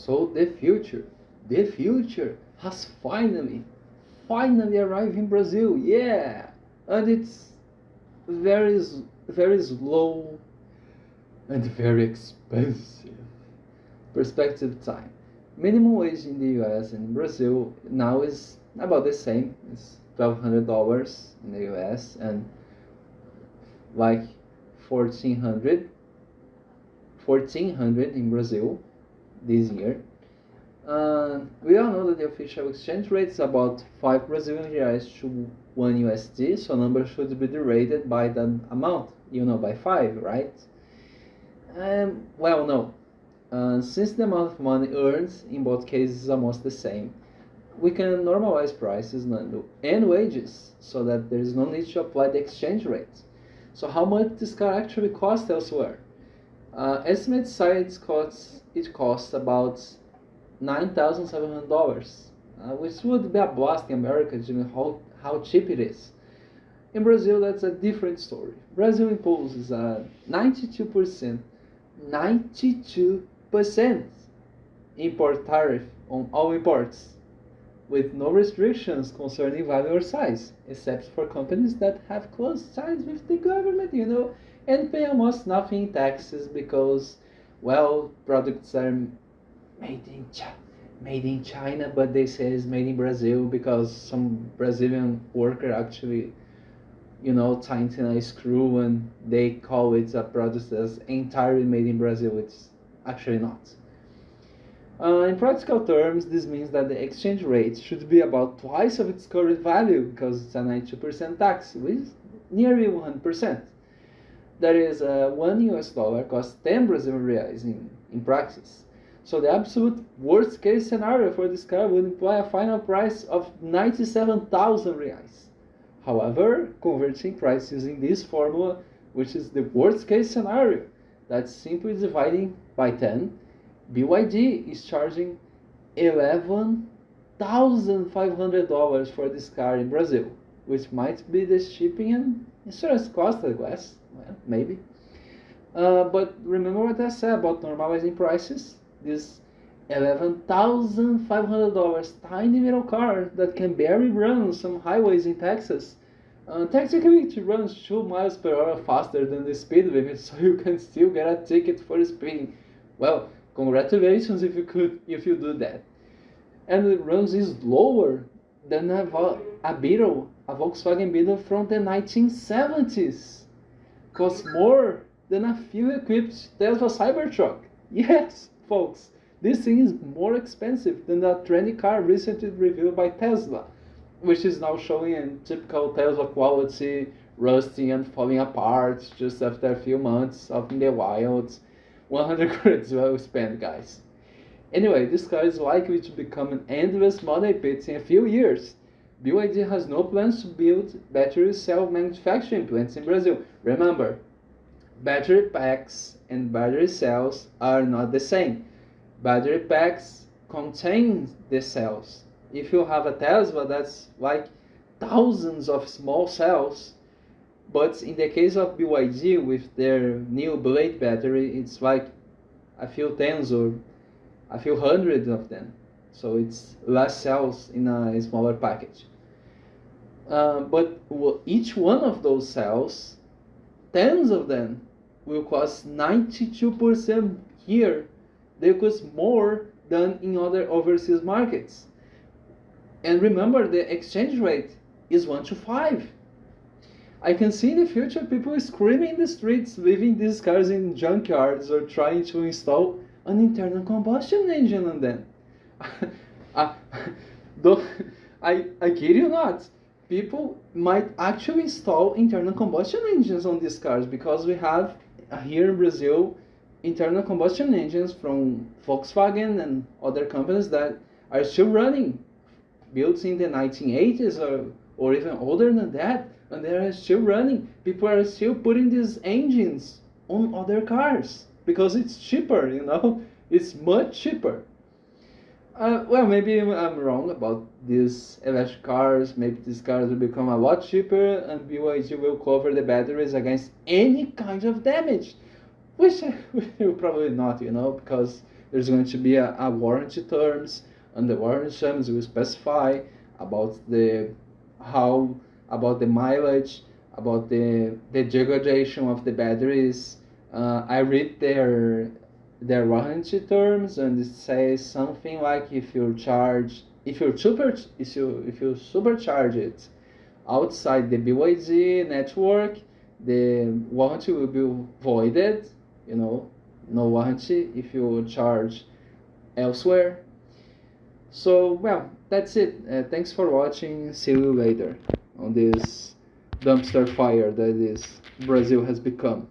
So the future has finally arrived in Brazil. Yeah, and it's very, very slow and very expensive. Perspective time. Minimum wage in the US and Brazil now is about the same. It's $1,200 in the US and like 1400 1400 in Brazil this year. We all know that the official exchange rate is about 5 Brazilian reais to 1 USD, so numbers should be derived by that amount, by 5, right? Well, no. Since the amount of money earned in both cases is almost the same, we can normalize prices and wages so that there is no need to apply the exchange rate. So how much this car actually costs elsewhere? Estimates say it costs about $9,700, which would be a blast in America given how cheap it is. In Brazil, that's a different story. Brazil imposes a 92% import tariff on all imports, with no restrictions concerning value or size, except for companies that have close ties with the government, and pay almost nothing in taxes because, well, products are made in China, but they say it's made in Brazil because some Brazilian worker actually, tighten a screw and they call it a product that's entirely made in Brazil. It's actually not. In practical terms, this means that the exchange rate should be about twice of its current value because it's a 92% tax, which is nearly 100%. That is, $1 costs 10 Brazilian reais in practice. So the absolute worst case scenario for this car would imply a final price of 97,000 reais. However, converting price using this formula, which is the worst case scenario, that's simply dividing by 10, BYD is charging $11,500 for this car in Brazil, which might be the shipping and insurance cost, I guess. Well, maybe. But remember what I said about normalizing prices? This $11,500 tiny little car that can barely run on some highways in Texas. Technically, it runs 2 miles per hour faster than the speed limit, so you can still get a ticket for speeding. Well, congratulations if you do that. And it runs slower than a Volkswagen Beetle from the 1970s. Costs more than a fuel-equipped Tesla Cybertruck. Yes, folks, this thing is more expensive than the trendy car recently revealed by Tesla, which is now showing in typical Tesla quality, rusting and falling apart just after a few months out in the wild. 100 credits well spent, guys. Anyway, this car is likely to become an endless money pit in a few years. BYD has no plans to build battery cell manufacturing plants in Brazil. Remember, battery packs and battery cells are not the same. Battery packs contain the cells. If you have a Tesla, that's like thousands of small cells. But in the case of BYD with their new Blade battery, it's like a few tens or a few hundreds of them. So it's less cells in a smaller package. But each one of those cells, tens of them, will cost 92% here. They cost more than in other overseas markets. And remember, the exchange rate is 1 to 5. I can see in the future people screaming in the streets, leaving these cars in junkyards or trying to install an internal combustion engine on them. I kid you not. People might actually install internal combustion engines on these cars because we have here in Brazil internal combustion engines from Volkswagen and other companies that are still running, built in the 1980s or even older than that, and they are still running. People are still putting these engines on other cars because it's cheaper, it's much cheaper. Well, maybe I'm wrong about these electric cars. Maybe these cars will become a lot cheaper and BYD will cover the batteries against any kind of damage. Which will probably not, because there's going to be a warranty terms, and the warranty terms will specify about the how about the mileage, about the degradation of the batteries. I read their warranty terms, and it says something like if you supercharge it outside the BYD network, the warranty will be voided. No warranty if you charge elsewhere. So, well, that's it. Thanks for watching. See you later on this dumpster fire that is Brazil has become.